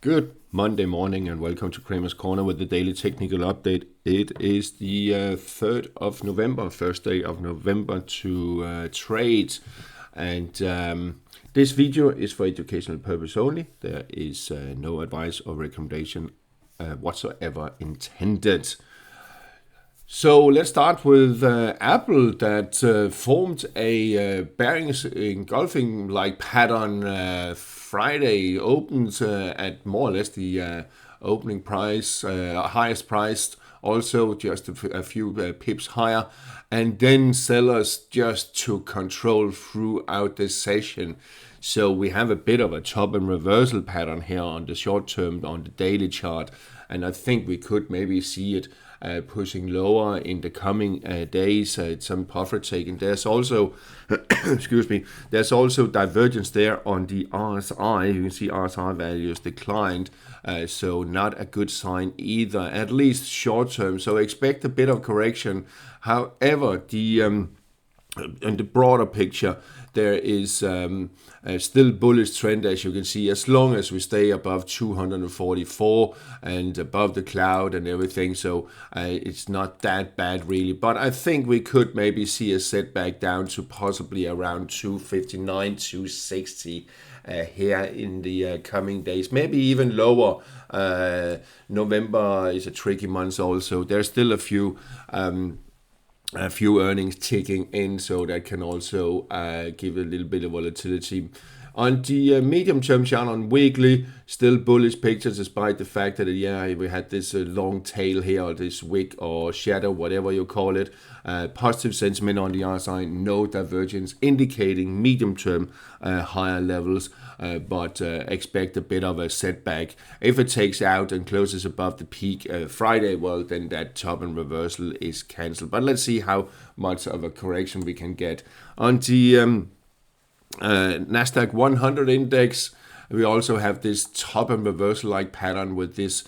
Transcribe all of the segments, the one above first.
Good Monday morning and welcome to Kramer's Corner with the daily technical update. It is the 3rd of November, first day of November to trade. And this video is for educational purpose only. There is no advice or recommendation whatsoever intended. So let's start with Apple that formed a bearish engulfing like pattern Friday, opened at more or less the opening price, highest priced, also just a few pips higher, and then sellers just took control throughout the session. So we have a bit of a top and reversal pattern here on the short term, on the daily chart, and I think we could maybe see it pushing lower in the coming days. Some profit taking. There's also, there's also divergence there on the RSI. You can see RSI values declined, so not a good sign either, at least short term. So expect a bit of correction. However, in the broader picture, there is a still bullish trend, as you can see, as long as we stay above 244 and above the cloud and everything. So it's not that bad really, but I think we could maybe see a setback down to possibly around 259, 260 here in the coming days, maybe even lower. November is a tricky month also. There's still a few earnings ticking in, so that can also give a little bit of volatility. On the medium-term chart on weekly, still bullish picture despite the fact that we had this long tail here, or this wick or shadow, whatever you call it. Positive sentiment on the RSI, no divergence, indicating medium-term higher levels, but expect a bit of a setback. If it takes out and closes above the peak Friday, well, then that top and reversal is cancelled. But let's see how much of a correction we can get. On the Nasdaq 100 index, we also have this top and reversal like pattern with this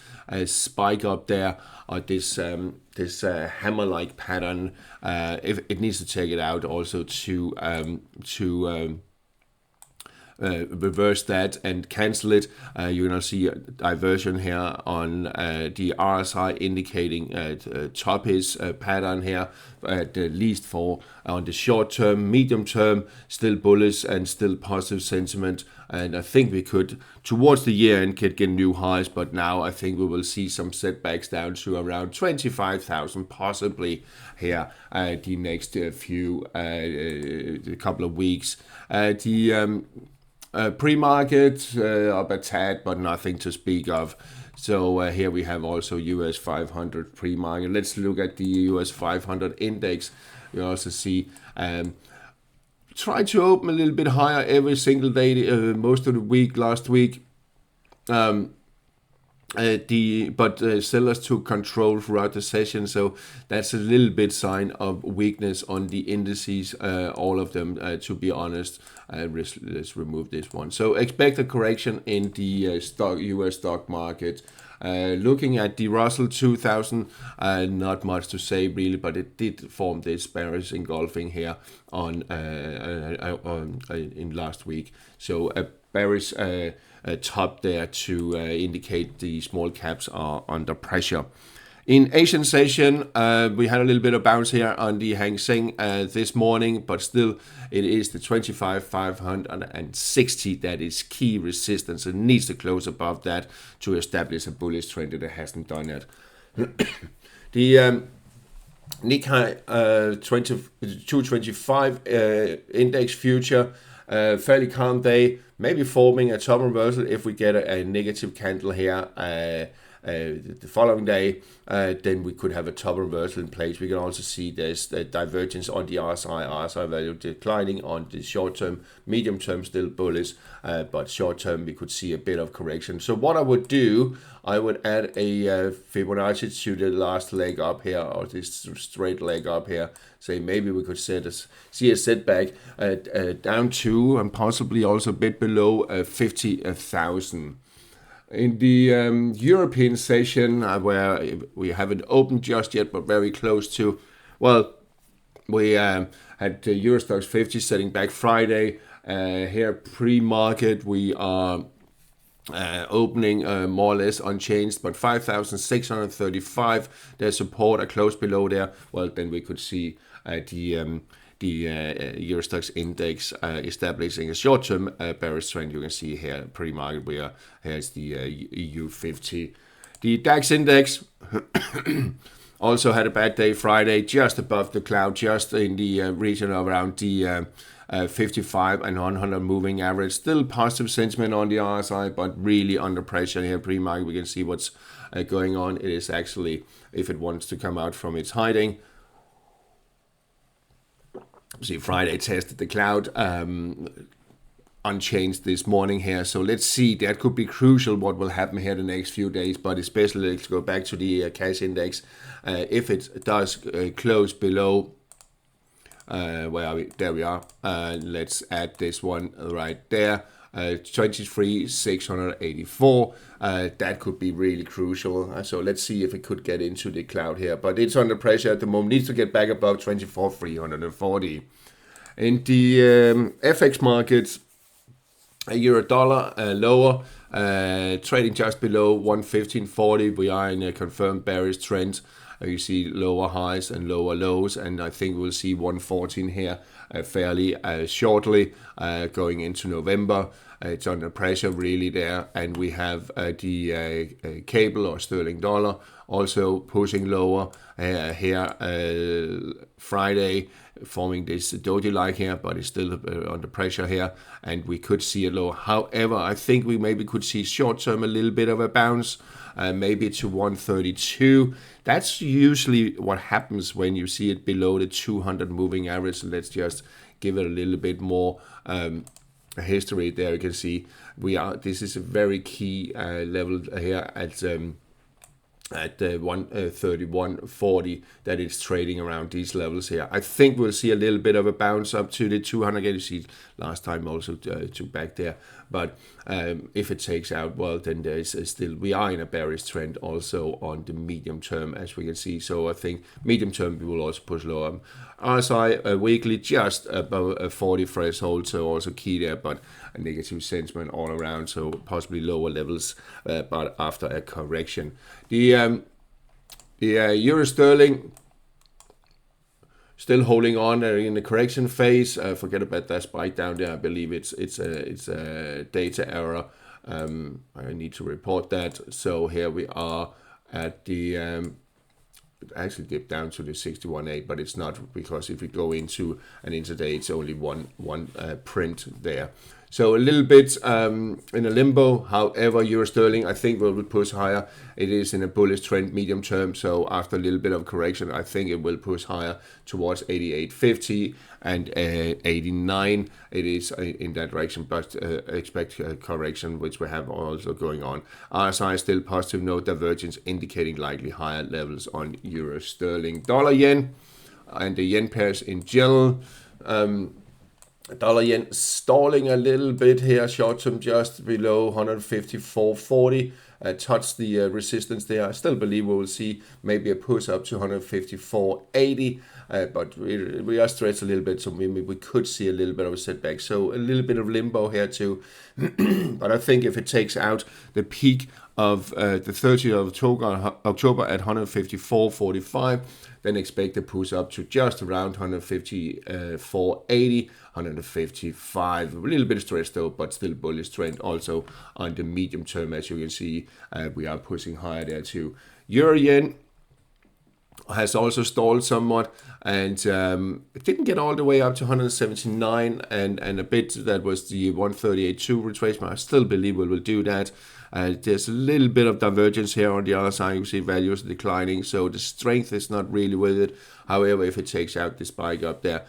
spike up there, or this hammer like pattern. If it needs to take it out also to reverse that and cancel it. You can see a diversion here on the RSI, indicating toppish pattern here, at least for on the short term. Medium term, still bullish and still positive sentiment, and I think we could towards the year end get new highs, but now I think we will see some setbacks down to around 25,000 possibly here the next few couple of weeks. Pre-market up a tad, but nothing to speak of. So here we have also US 500 pre-market. Let's look at the US 500 index. You also see try to open a little bit higher every single day, most of the week last week. Sellers took control throughout the session, so that's a little bit sign of weakness on the indices, all of them, to be honest. Let's remove this one. So expect a correction in the US stock market. Looking at the Russell 2000, not much to say really, but it did form this bearish engulfing here on in last week. So a bearish top there to indicate the small caps are under pressure. In Asian session, we had a little bit of bounce here on the Hang Seng this morning, but still it is the 25,560 that is key resistance. It needs to close above that to establish a bullish trend, that it hasn't done yet. The Nikkei 225 index future, fairly calm day, maybe forming a top reversal if we get a negative candle here the following day, then we could have a top reversal in place. We can also see there's the divergence on the RSI value declining on the short term. Medium term still bullish, but short term we could see a bit of correction. So what I would do, I would add a Fibonacci to the last leg up here, or this straight leg up here. Say maybe we could see a setback down to, and possibly also a bit below 50,000. In the European session, where we haven't opened just yet, but very close to, well, we had EuroStoxx50 setting back Friday. Here pre-market, we are opening more or less unchanged, but 5,635, there's support a close below there. Well, then we could see the EuroStoxx index establishing a short-term bearish trend. You can see here pre-market where here's the EU50. The DAX index also had a bad day Friday, just above the cloud, just in the region of around the 55 and 100 moving average. Still positive sentiment on the RSI, but really under pressure here pre-market. We can see what's going on. It is actually, if it wants to come out from its hiding. See, Friday tested the cloud unchanged this morning here. So let's see, that could be crucial what will happen here the next few days, but especially let's go back to the cash index. If it does close below, where are we? There we are. Let's add this one right there. 23,684. That could be really crucial. So let's see if it could get into the cloud here. But it's under pressure at the moment. Needs to get back above 24,340. In the FX markets, euro dollar lower, trading just below 115.40. We are in a confirmed bearish trend. You see lower highs and lower lows, and I think we'll see 114 here fairly shortly going into November. It's under pressure really there, and we have the cable or sterling dollar also pushing lower here Friday, forming this doji-like here, but it's still under pressure here, and we could see a low. However, I think we maybe could see short-term a little bit of a bounce, maybe to 132. That's usually what happens when you see it below the 200 moving average. So let's just give it a little bit more history there. You can see this is a very key level here at 131.40 that it's trading around these levels here. I think we'll see a little bit of a bounce up to the 200 again. You see last time also to back there, but if it takes out, well, then there is still, we are in a bearish trend also on the medium term, as we can see. So I think medium term we will also push lower. RSI weekly just above a 40 threshold, so also key there, but a negative sentiment all around, so possibly lower levels, but after a correction. The euro sterling still holding on in the correction phase. Forget about that spike down there. I believe it's a data error. I need to report that. So here we are at the it actually dipped down to the 61.8, but it's not, because if we go into an intraday, it's only one print there. So a little bit in a limbo. However, euro sterling I think will push higher. It is in a bullish trend medium term. So after a little bit of correction, I think it will push higher towards 88.50 and 89. It is in that direction, but expect a correction, which we have also going on. RSI still positive, no divergence, indicating likely higher levels on euro sterling. Dollar yen and the yen pairs in general. Dollar yen stalling a little bit here, short term just below 154.40. Touch the resistance there. I still believe we will see maybe a push up to 154.80, but we are stretched a little bit, so maybe we could see a little bit of a setback. So a little bit of limbo here too. But I think if it takes out the peak of the 30th of October at 154.45, then expect a push up to just around 154.80, 155. A little bit stretched though, but still bullish trend also on the medium term. As you can see, we are pushing higher there too. Euro yen has also stalled somewhat, and it didn't get all the way up to 179 and a bit. That was the 138.2 retracement. I still believe we will do that. There's a little bit of divergence here on the other side. You see values declining, so the strength is not really with it. However, if it takes out the spike up there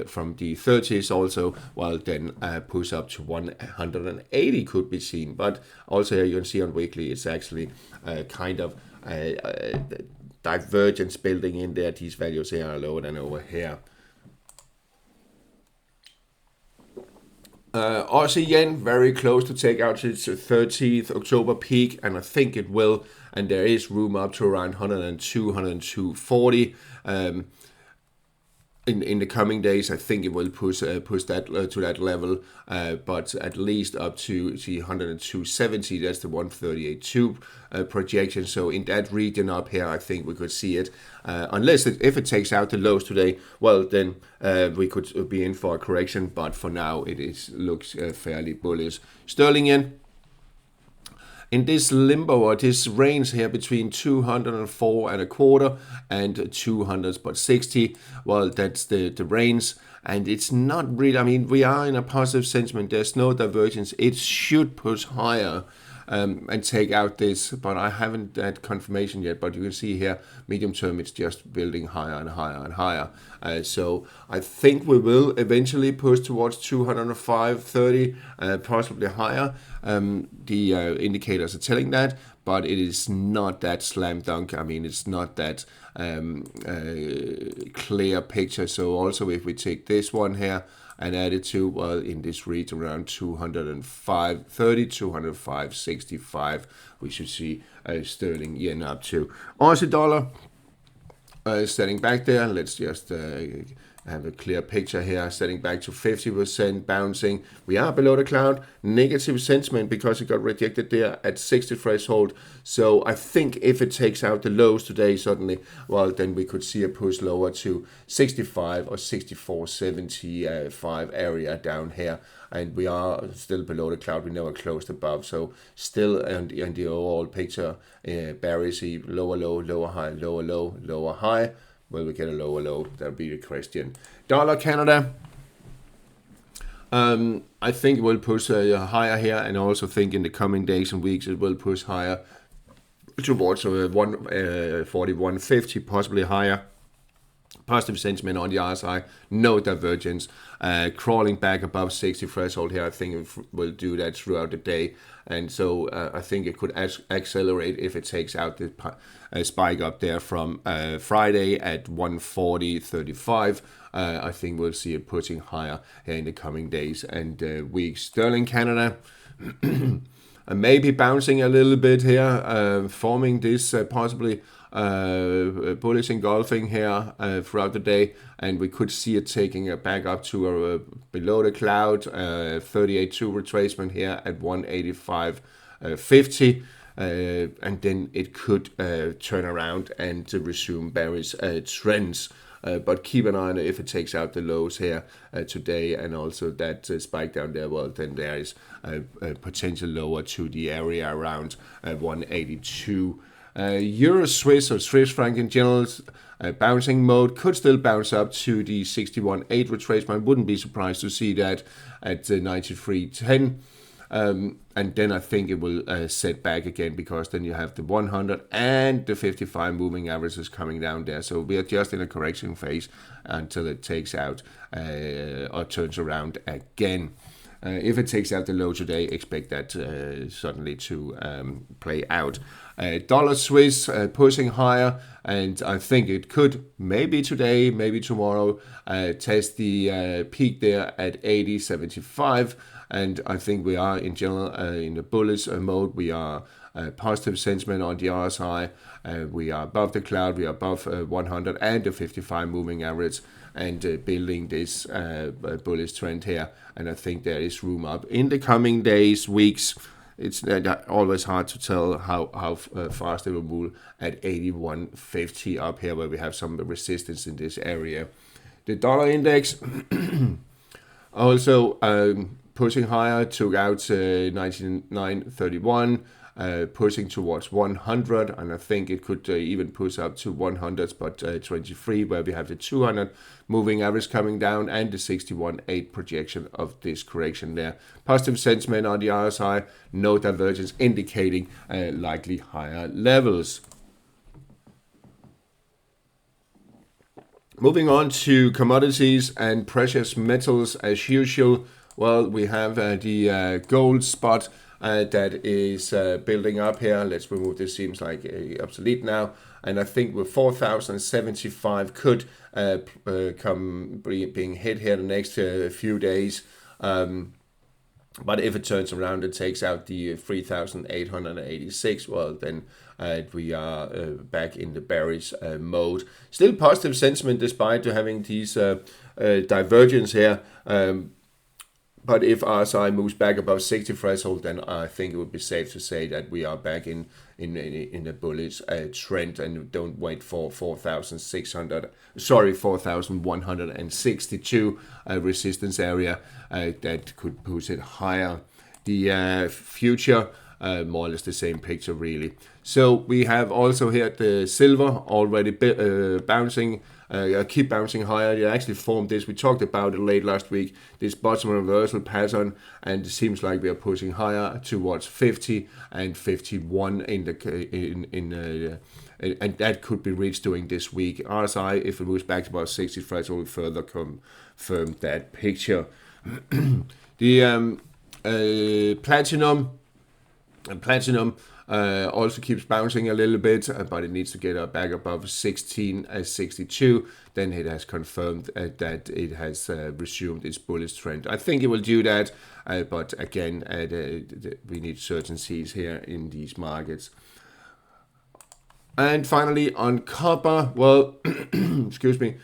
from the 30s also, well, then push up to 180 could be seen. But also here you can see on weekly, it's actually kind of divergence building in there. These values here are lower than over here. Aussie yen very close to take out its 30th October peak, and I think it will, and there is room up to around 102, 102.40. in the coming days, I think it will push that to that level, but at least up to the 102.70. That's the 138.2 projection. So in that region up here, I think we could see it. Unless if it takes out the lows today, well then we could be in for a correction. But for now, it looks fairly bullish. Sterling yen. In this limbo or this range here between 204.25 and 260, well, that's the range, and it's not really. I mean, we are in a positive sentiment. There's no divergence. It should push higher and take out this, but I haven't had confirmation yet. But you can see here, medium term, it's just building higher and higher and higher. So I think we will eventually push towards 205.30, possibly higher. The indicators are telling that, but it is not that slam dunk. I mean, it's not that clear picture. So also, if we take this one here and add it to, well, in this region around 205.30, 205.65, we should see sterling yen up to. Aussie dollar setting back there. Let's just have a clear picture here, setting back to 50%, bouncing. We are below the cloud. Negative sentiment because it got rejected there at 60 threshold. So I think if it takes out the lows today suddenly, well, then we could see a push lower to 65 or 64.75 area down here. And we are still below the cloud. We never closed above. So still in the overall picture, bearish, lower low, lower high, lower low, lower high. Will we get a lower low? That'll be the question. Dollar Canada. I think it will push higher here, and I also think in the coming days and weeks it will push higher towards 141.50, possibly higher. Positive sentiment on the RSI, no divergence, crawling back above 60 threshold here. I think it will do that throughout the day, and so I think it could accelerate if it takes out the spike up there from Friday at 140.35. I think we'll see it pushing higher here in the coming days and weeks. Sterling Canada. Maybe bouncing a little bit here, forming this possibly bullish engulfing here throughout the day, and we could see it taking it back up to below the cloud, 38.2 retracement here at 185.50, and then it could turn around and resume bearish trends. But keep an eye on it if it takes out the lows here today, and also that spike down there, well, then there is a potential lower to the area around 182. Euro Swiss or Swiss franc in general, bouncing mode, could still bounce up to the 61.8 retracement. Wouldn't be surprised to see that at 93.10. And then I think it will set back again, because then you have the 100 and the 55 moving averages coming down there. So we are just in a correction phase until it takes out or turns around again. If it takes out the low today, expect that suddenly to play out. Dollar Swiss pushing higher, and I think it could maybe today, maybe tomorrow, test the peak there at 80.75. And I think we are in general in the bullish mode. We are positive sentiment on the RSI. We are above the cloud. We are above 100 and the 55 moving average, and building this bullish trend here. And I think there is room up in the coming days, weeks. It's always hard to tell how fast it will move at 81.50 up here, where we have some resistance in this area. The dollar index also pushing higher, took out 99.31, pushing towards 100, and I think it could even push up to 100, but 23, where we have the 200 moving average coming down and the 61.8 projection of this correction there. Positive sentiment on the RSI, no divergence, indicating likely higher levels. Moving on to commodities and precious metals as usual. Well, we have the gold spot that is building up here. Let's remove this, seems like obsolete now. And I think with 4,075 could come being hit here the next few days. But if it turns around and takes out the 3,886, well, then we are back in the bearish mode. Still positive sentiment despite having these divergence here. But if RSI moves back above 60 threshold, then I think it would be safe to say that we are back in a bullish trend, and don't wait for 4,162 resistance area that could push it higher. The future, more or less the same picture really. So we have also here the silver already bouncing. Keep bouncing higher. It actually formed this. We talked about it late last week. This bottom reversal pattern, and it seems like we are pushing higher towards 50 and 51 and that could be reached during this week. RSI, if it moves back to about 60 threshold, will further confirm that picture. The platinum also keeps bouncing a little bit, but it needs to get back above 16.62. Then it has confirmed that it has resumed its bullish trend. I think it will do that, but again, we need certainties here in these markets. And finally, on copper, well, excuse me,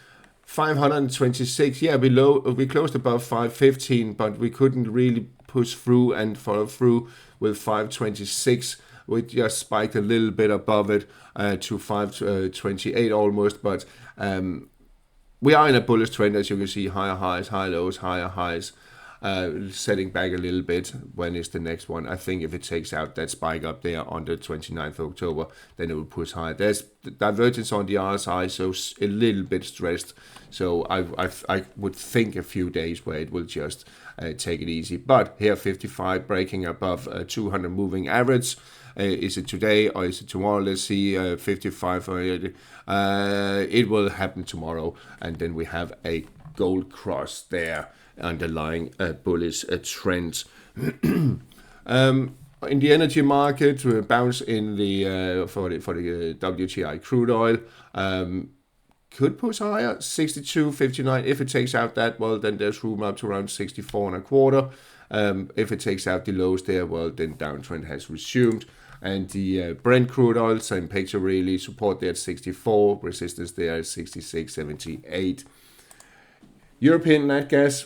526. Yeah, we closed above 515, but we couldn't really push through and follow through with 526. We just spiked a little bit above it to 528 almost, but we are in a bullish trend, as you can see. Higher highs, high lows, higher highs, setting back a little bit. When is the next one? I think if it takes out that spike up there on the 29th of October, then it will push higher. There's divergence on the RSI, so a little bit stressed. So I would think a few days where it will just take it easy. But here 55 breaking above 200 moving average. Is it today or is it tomorrow? Let's see. 55. It will happen tomorrow, and then we have a gold cross there underlying bullish trends. In the energy market, we bounce in the for the WTI crude oil. Could push higher, 62.59. If it takes out that, well, then there's room up to around 64.25. If it takes out the lows there, well, then downtrend has resumed. And the Brent crude oil, same picture really. Support there at 64, resistance there at 66.78. European nat gas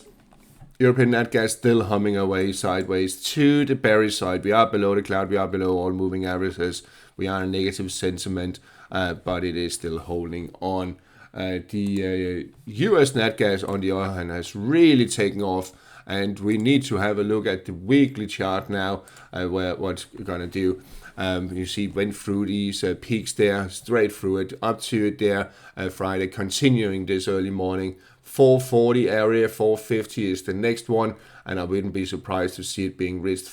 still humming away sideways to the bearish side. We are below the cloud, we are below all moving averages. We are in negative sentiment, but it is still holding on. The US nat gas, on the other hand, has really taken off, and we need to have a look at the weekly chart now, where what we're gonna do. You see, went through these peaks there, straight through it, up to it there Friday, continuing this early morning. 440 area, 450 is the next one, and I wouldn't be surprised to see it being reached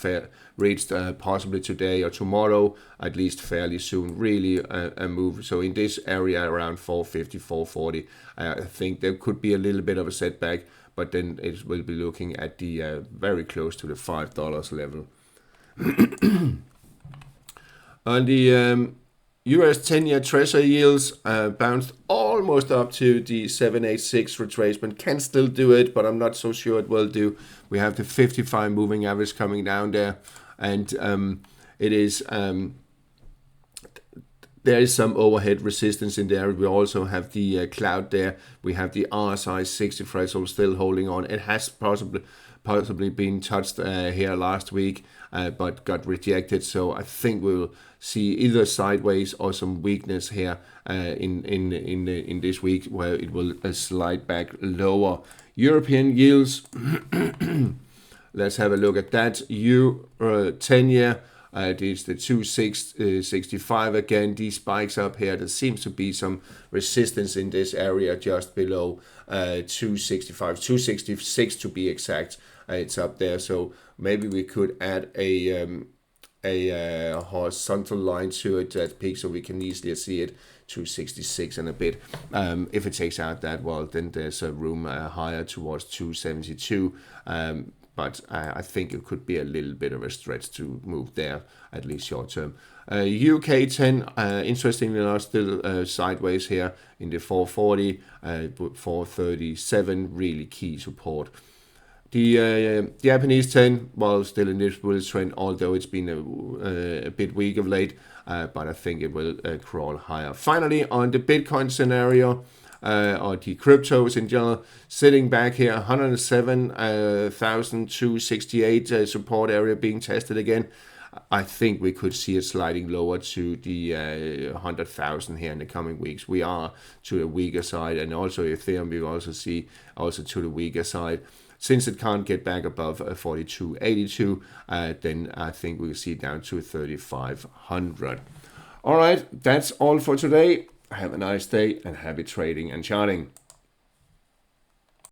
possibly today or tomorrow, at least fairly soon. Really a move. So in this area around 450, 440, I think there could be a little bit of a setback, but then it will be looking at the very close to the $5 level. On the US 10-year Treasury yields bounced almost up to the 786 retracement. Can still do it, but I'm not so sure it will do. We have the 55 moving average coming down there, and it is there is some overhead resistance in there. We also have the cloud there. We have the RSI 60 threshold still holding on. It has possibly been touched here last week, but got rejected. So I think we'll see either sideways or some weakness here in this week, where it will slide back lower. European yields. Let's have a look at that. 10-year. It's the 2.65 again. These spikes up here. There seems to be some resistance in this area just below 2.65, 2.66 to be exact. It's up there, so maybe we could add a horizontal line to it at peak, so we can easily see it 2.66 and a bit. If it takes out that, well, then there's a room higher towards 2.72. But I think it could be a little bit of a stretch to move there, at least short term. UK 10, interestingly enough, still sideways here in the 440, 437, really key support. The Japanese 10, well, still in this bullish trend, although it's been a bit weak of late, but I think it will crawl higher. Finally, on the Bitcoin scenario, or the cryptos in general, sitting back here, 107,268 support area being tested again. I think we could see it sliding lower to the 100,000 here in the coming weeks. We are to the weaker side, and also Ethereum we also see also to the weaker side. Since it can't get back above 42.82, then I think we'll see it down to 3,500. All right, that's all for today. Have a nice day and happy trading and charting.